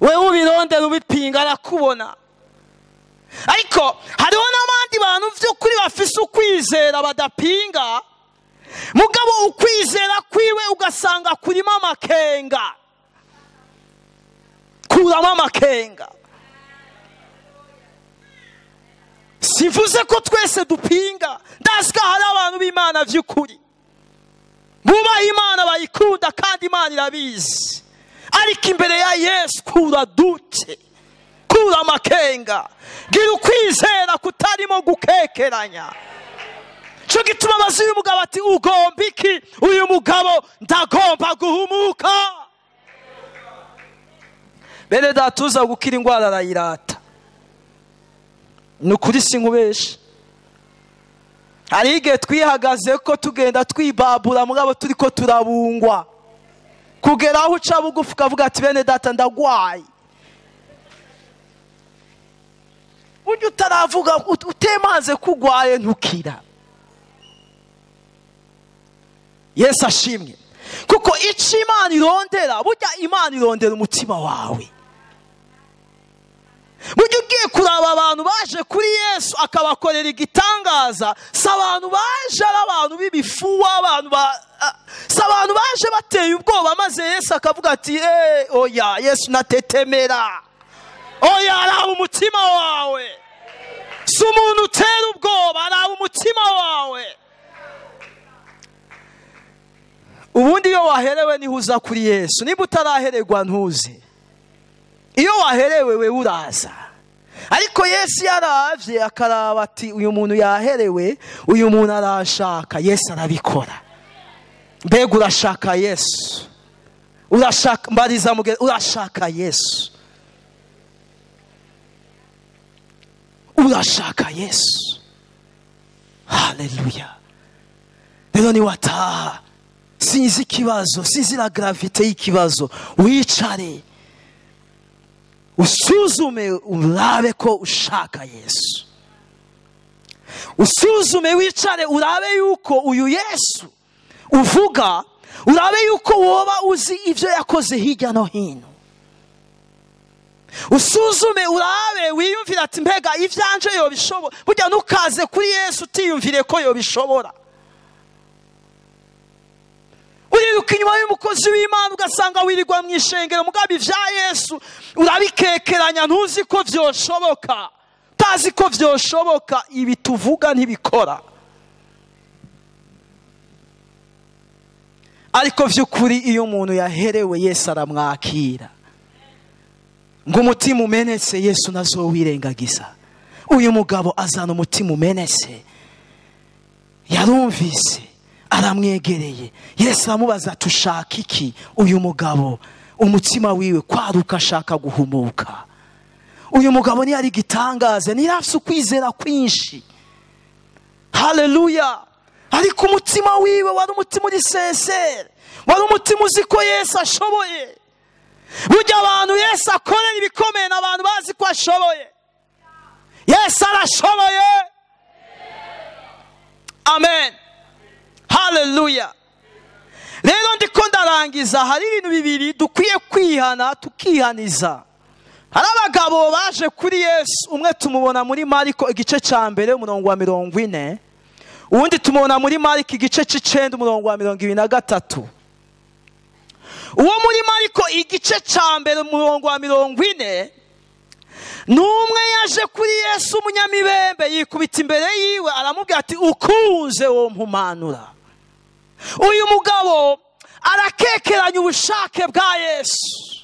Wewe ubirondera ubipinga arakubona. Ariko hariho n'abandi bantu vy'ukuri bafise ukwizera badapinga, mugabo ukwizera kwiwe ugasanga kurimo amakenga. Kuramo amakenga. Sivuze ko twese dupinga. Ndasika hari abantu b'Imana vy'ukuri bubaha Imana, bayikunda kandi Imana irabizi. Ariko imbere ya Yesu kura kura amakenga, gira ukwizera kutarimo gukekeranya. Cyo gituma abazi uyu mugabo ati ugomba iki? Uyu mugabo ndagomba guhumuka. Bene datuza gukira indwara arayirata. Nukuri sinkubeshe. Hari igihe twihagaze ko tugenda twibabura mugabo turiko turabungwa. Kugera aho uca bugufi ukavuga ati bene data ndagwaye. Ujya utaravuga utemaze kugwaye ntukira. Yesu ashimwe. Kuko icyo Imana irondera, burya Imana irondera umutima wawe. Burya ugiye kuraba abantu baje kuri Yesu akabakorera igitangaza, si abantu baje ari abantu b'ibifuwa, si abantu baje bateye ubwoba maze Yesu akavuga ati oya Yesu natetemera. Oya araba umutima wawe. Si umuntu utera ubwoba, araba umutima wawe. Ubundi iyo waherewe niho uza kuri Yesu. Niba utarahererwa ntuze. Iyo waherewe we uraza. Ariko Yesu yaravye akaraba ati uyu muntu yaherewe, uyu muntu arashaka, Yesu arabikora. Mbega urashaka Yesu? Urashaka mbariza mugere urashaka Yesu? Urashaka Yesu? Haleluya. Rero ni wataha. Sinzi ikibazo, sinzi la gravite y'ikibazo. Wicare. Usuzume urabe ko ushaka Yesu. Usuzume wicare urabe yuko uyu Yesu uvuga, urabe yuko woba uzi ivyo yakoze hirya no hino. Usuzume urabe wiyumvira ati mbega ivyanje yo bishobora. Burya nukaze kuri Yesu utiyumvire ko yo bishobora. Uriruka inyuma y'umukozi w'Imana ugasanga wirirwa mu ishengero mugabo ivya Yesu urabikekeranya ntuzi ko vyoshoboka. Tazi ko vyoshoboka, ibi tuvuga ntibikora. Ariko vy'ukuri iyo umuntu yaherewe Yesu aramwakira. Ngo umutima umenetse Yesu nazowirengagiza. Uyu mugabo azana umutima umenetse. Yarumvise, aramwegereye. Yesu amubaza tushaka iki? Uyu mugabo umutima wiwe kwaruka ashaka guhumuka. Uyu mugabo ni ari gitangaze, ni rafsu kwizera kwinshi. Haleluya. Ariko umutima wiwe wari umutima uri sincere. Wari umutima uzi ko Yesu ashoboye. Burya abantu Yesu akorera ibikomeye n'abantu bazi ko ashoboye. Yesu arashoboye. Amen. Haleluya. Rero ndiko ndarangiza, hari ibintu bibiri dukwiye kwihana tukihaniza. Hari abagabo baje kuri Yesu, umwe tumubona muri Mariko igice ca mbere umurongo wa 40, uwundi tumubona muri Mariko igice c'9 umurongo wa 23. Uwo muri Mariko igice ca mbere umurongo wa 40, numwe yaje kuri Yesu umunyamibembe yikubita imbere yiwe aramubwira ati ukunze wo mpumanura. Uyu mugabo arakekeranya ubushake bwa Yesu.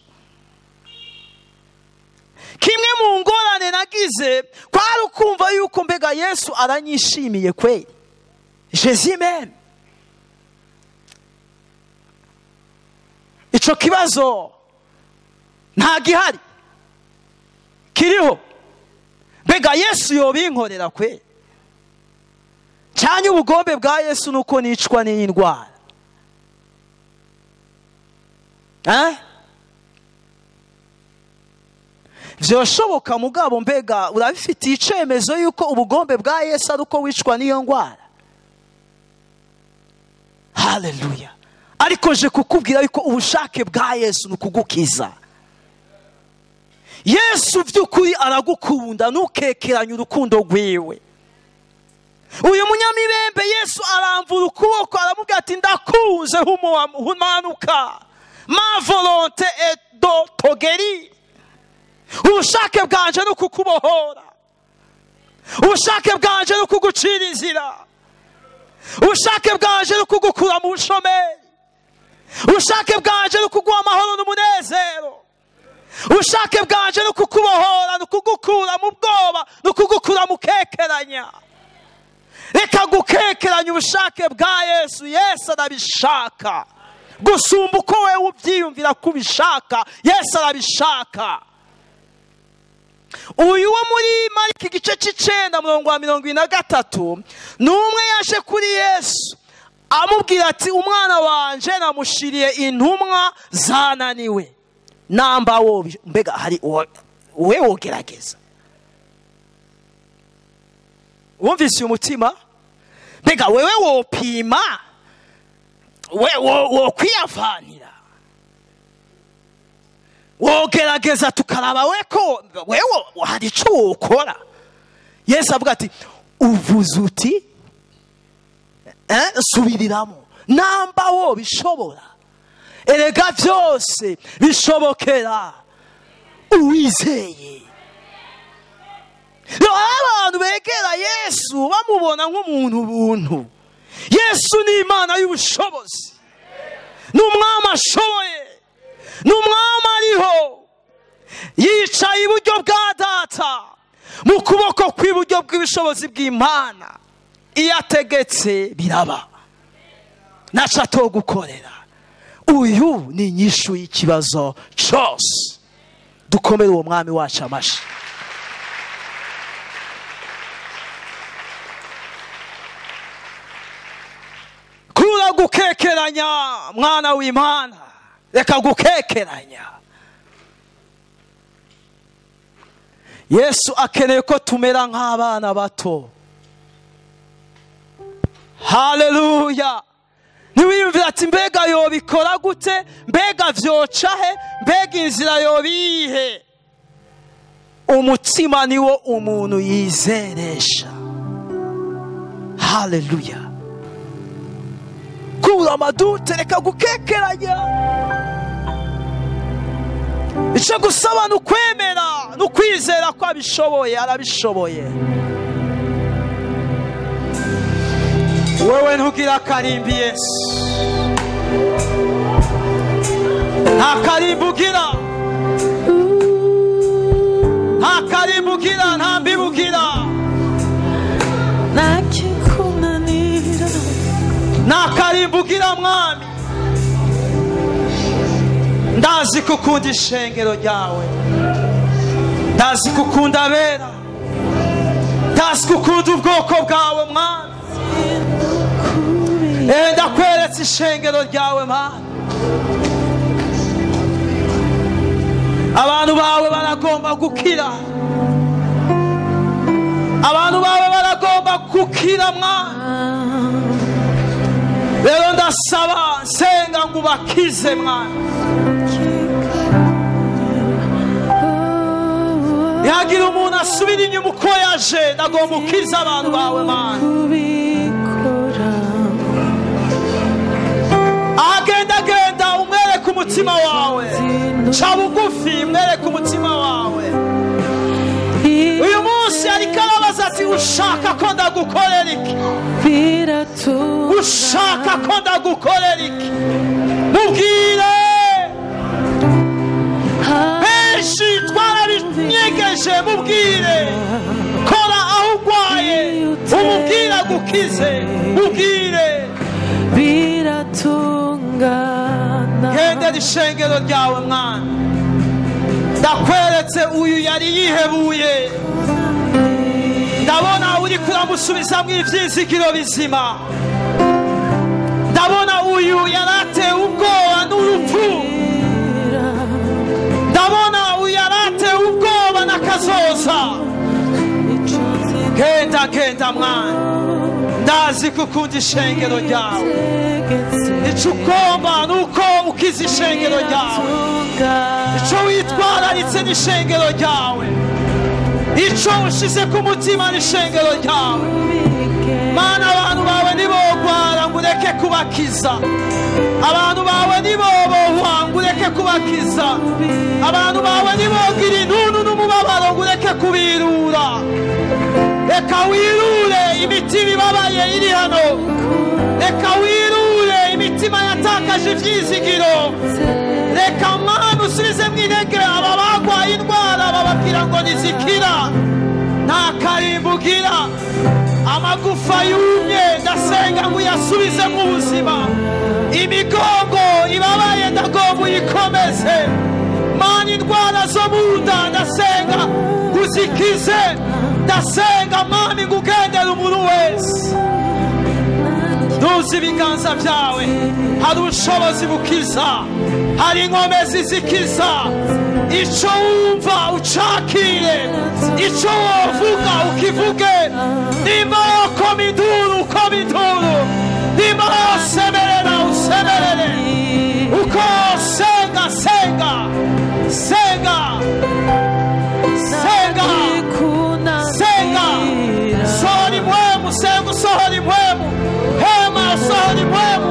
Kimwe mu ngorane nagize kwari ukumva yuko mbega Yesu aranyishimiye kweli. Jésus même. Ico kibazo nta gihari. Kiriho. Mbega Yesu yobinkorera kweli. Cyanye ubugombe bwa Yesu nuko nicwa n'indwara. Vyoshoboka mugabo mbega urabifitiye icemezo yuko ubugombe bwa Yesu ari uko wicwa n'iyo ndwara? Haleluya. Ariko je kukubwira yuko ubushake bwa Yesu nukugukiza. Yesu vy'ukuri aragukunda, nukekeranya urukundo rwiwe. Uyu munyamibembe Yesu aramvura ukuboko aramubwira ati ndakuze humanuka. Ma volonté est de te guérir. Ubushake bwanje no kukubohora. Ubushake bwanje no kugucira inzira. Ubushake bwanje no kugukura mu bushomeri. Ubushake bwanje no kuguha amahoro n'umunezero. ubushake bwanje ni ukukubohora, ni ukugukura mu bwoba, ni ukugukura mu kekeranya. Reka gukekeranya ubushake bwa Yesu. Yesu arabishaka gusumba uko wewe ubyiyumvira kubishaka. Yesu arabishaka. Uyu wo muri Mariko igice c'9:23 n'umwe yaje kuri Yesu amubwira ati umwana wanje namushiriye intumwa zananiwe, namba wo mbega hari we wogerageza. Wumvise umutima? Mbega wewe wopima, wo kwiyavanira, wogerageza tukaraba weko wewe hari ico ukora. Yesu avuga ati uvuze uti subiriramo, namba wo bishobora. Erega byose bishobokera uwizeye. Abantu begera Yesu bamubona nk'umuntu buntu. Yesu ni Imana y'ubushobozi, n'umwami ashoboye, n'umwami ariho yicaye iburyo bwa Data mu kuboko kw'iburyo bw'ibishobozi bw'Imana. Iyo ategetse biraba, ntaco atogukorera. Uyu ni inyishu y'ikibazo cyose. Dukomere uwo mwami wacu amashi. Kura gukekeranya mwana w'Imana, reka gukekeranya. Yesu akeneye ko tumera nk'abana bato. Haleluya. Niwiyumvira ati mbega yobikora gute, mbega vyoca he, mbega inzira yobihe. Umutima niwo umuntu yizeresha. Haleluya. Kura amadute, reka gukekeranya. Ico gusaba n'ukwemera, n'ukwizera ko abishoboye, arabishoboye. Wewe ntugira karimbi Yesu, nta karimbi ugira, nta karimbi ugira, nta mbibi ugira, nta karimbi ugira mwami. Ndazi kukunda ishengero ryawe, ndazi kukunda abera, ndazi kukunda ubwoko bwawe mwami. Ndakweretse ishengero ryawe Mana. Abantu bawe baragomba gukira, abantu bawe baragomba gukira Mana. Rero ndasaba nsenga ngo ubakize Mana. Yagira umuntu asubira inyuma uko yaje, ndagomba ukiza abantu bawe Mana. Agenda umwereke umutima wawe, ca bugufi umwereke umutima wawe. Uyu munsi ariko arabaza ati ushaka ko ndagukorera iki? Ushaka ko ndagukorera iki? Mubwire. Benshi twarabinyegeje, mubwire. Kora aho ugwaye, umubwire agukize, mubwire. Gendera ishengero ryawe mwana. Ndakweretse uyu yari yihebuye, ndabona uri kuramusubizamo ivyizigiro bizima. Ndabona uyu yaratewe ubwoba n'urupfu, ndabona uyu yaratewe ubwoba n'akazoza. Genda mwana, ndazi kukunda ishengero ryawe. Ico ugomba nuko ukiza ishengero ryawe, ico witwararitse n'ishengero ryawe, ico ushize ku mutima n'ishengero ryawe. Mana, abantu bawe nibogwara ngo ureke kubakiza, abantu bawe nibobohwa ngo ureke kubakiza, abantu bawe nibogira intuntu n'umubabaro ngo ureke kubirura. Reka wirure imitima ibabaye iri hano, reka wirure imitima yatakaje ivyizigiro. Reka Mana usubize mwine intege aba bagwaye indwara bababwira ngo nizikira nta karimbugira. Amagufa yumye ndasenga ngo uyasubize mu buzima. Imigongo ibabaye ndagomba uyikomeze. Mana indwara zo mu nda ndasenga uzikize. Ndasenga Mwami ngo ugendere umuntu wese. Duzi ibiganza byawe, hari ubushobozi bukiza, hari inkomezi zikiza. Icyo wumva ucakire, icyo wovuga ukivuge. Nimba ukoma induru ukoma induru, nimba usemerera usemerere. Uko senga senga senga senga senga. Sohora impwemu, senga usohora impwemu. Hema usohora impwemu,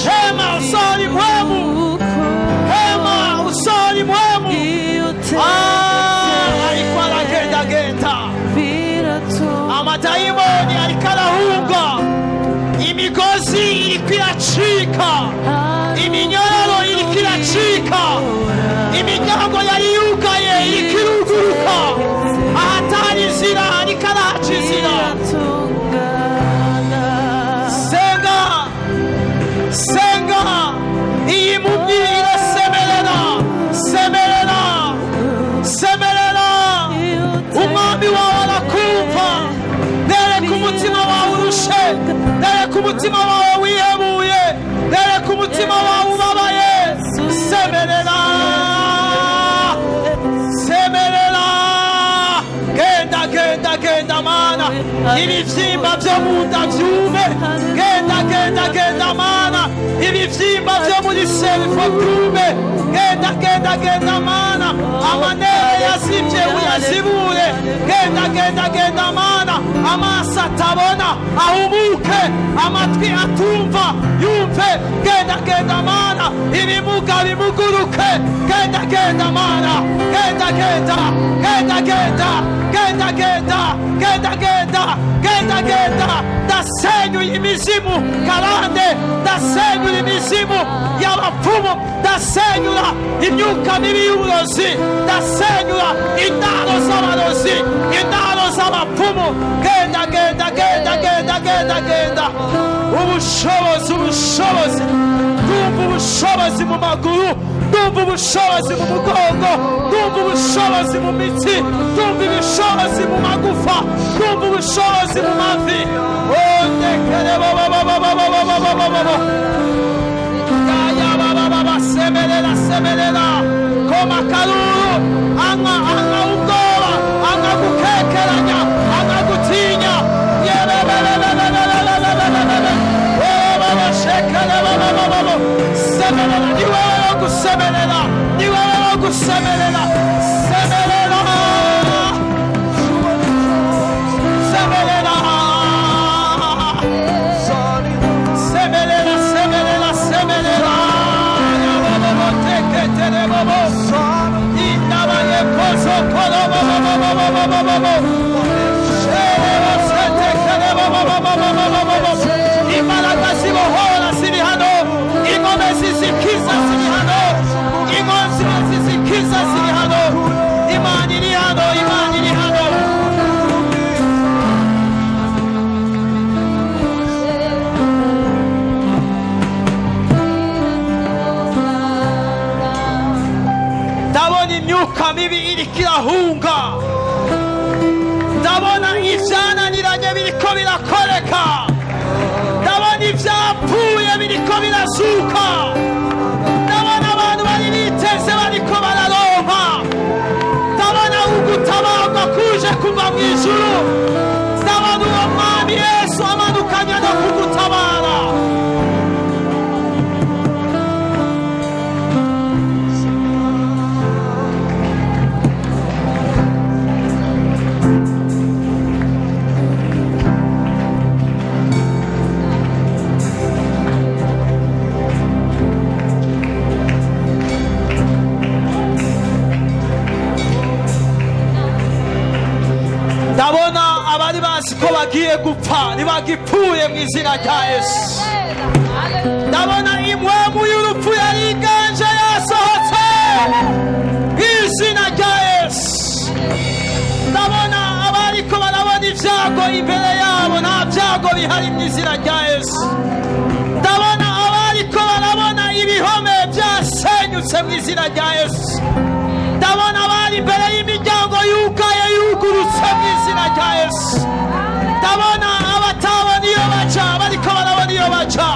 hema usohora impwemu, hema usohora impwemu. Ariko aragendagenda, amadayimoni ariko arahunga, imigozi iriko iracika, iminyororo iriko iracika, imiryango yari yugaye iriko iruguruka. Ahatari inzira ariko arahaca inzira. Senga iyi mpumyi irasemerera, semerera semerera. Umwami wawe arakumva. Nereka umutima wawe urushe, nereka umutima wawe wihebuye, nereka umutima wawe ubabaye. Semerera semerera. Genda genda genda Mana, ibivyimba byo mu nda byume. Genda genda genda Mana, ibivyimba byo muri servo byume. Genda genda genda Mana, amanere yazibye uyazibure. Genda genda genda Mana, amaso atabona ahumuke, amatwi atumva yumve. Genda genda Mana, ibimuga bimuguruke. Genda genda Mana, genda genda genda genda genda genda genda genda genda genda. Ndasenyuye imizimu karande, ndasenyura imizimu y'abapfumu, ndasenyura imyuka mibi y'uburozi, ndasenyura indaro z'abarozi, indaro z'abapfumu. Genda genda genda genda genda genda. Ubushobozi ubushobozi, ndumva ubushobozi mu maguru, ndumva ubushobozi mu mugongo, ndumva ubushobozi mu mitsi, ndumva ubushobozi mu magufa, ndumva ubushobozi mu mavi. Ondekere semerera semerera. Koma karuru, anga anga ubwoba, anga gukekeranya, anga gutinya. Semerera, ni wewe wo gusemerera, ni wewe wo gusemerera. Semerera semerera semerera semerera semerera. Teketere bobo indabaye kozo kolo bobo. Shere setekere bobo. Imbaraga zibohora ziri hano, ingomezi zikiza ziri hano, ingomezi zikiza ziri hano. Imana iri hano, Imana iri hano. Ndabona imyuka mibi iriko irahunga, ndabona ivyananiranye biriko birakoreka, ndabona ivyapfuye biriko birazuka, ndabona abantu bari biteze bariko bararonka, ndabona ugutabarwa kuje kuva mw'ijuru, ndabona uwo Mwami Yesu amanukanye no kugutabara. Ndabona abari bazi ko bagiye gupfa ntibagipfuye mu izina rya Yesu. Ndabona impwemu y'urupfu yari iganje yasohotse. ibyago imbere yabo, nta byago bihari mu izina rya Yesu. Ndabona abariko barabona ibihome byasenyutse mu izina rya Yesu. Ndabona abari imbere y'imiryango yugaye yugurutse mu izina rya Yesu. Ndabona abatabona iyo baca bariko barabona iyo baca.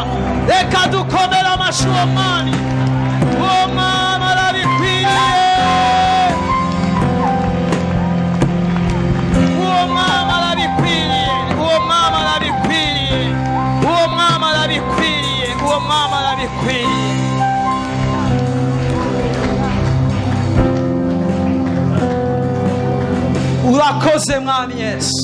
Reka dukomere amashyi uwo mwami. Uwo mwami arabikwiriye. Uwo mwami arabikwiriye. Uwo mwami arabikwiriye. Uwo mwami arabikwiriye. Uwo mwami arabikwiriye. Urakoze mwami Yesu.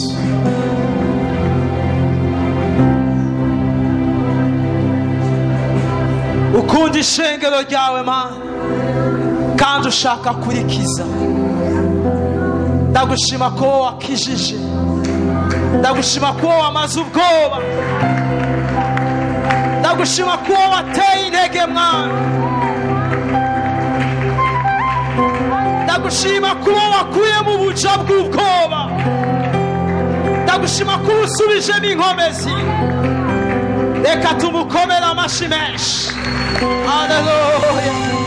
Ukunda ishengero ryawe Mana, kandi ushaka kurikiza. Ndagushima ko wakijije, ndagushima ko wamaze ubwoba, ndagushima ko wateye intege Mwana, ndagushima ko wakuye mu buja bw'ubwoba, ndagushima ko usubijemo inkomezi. Reka tumukomere amashyi menshi. Haleluya.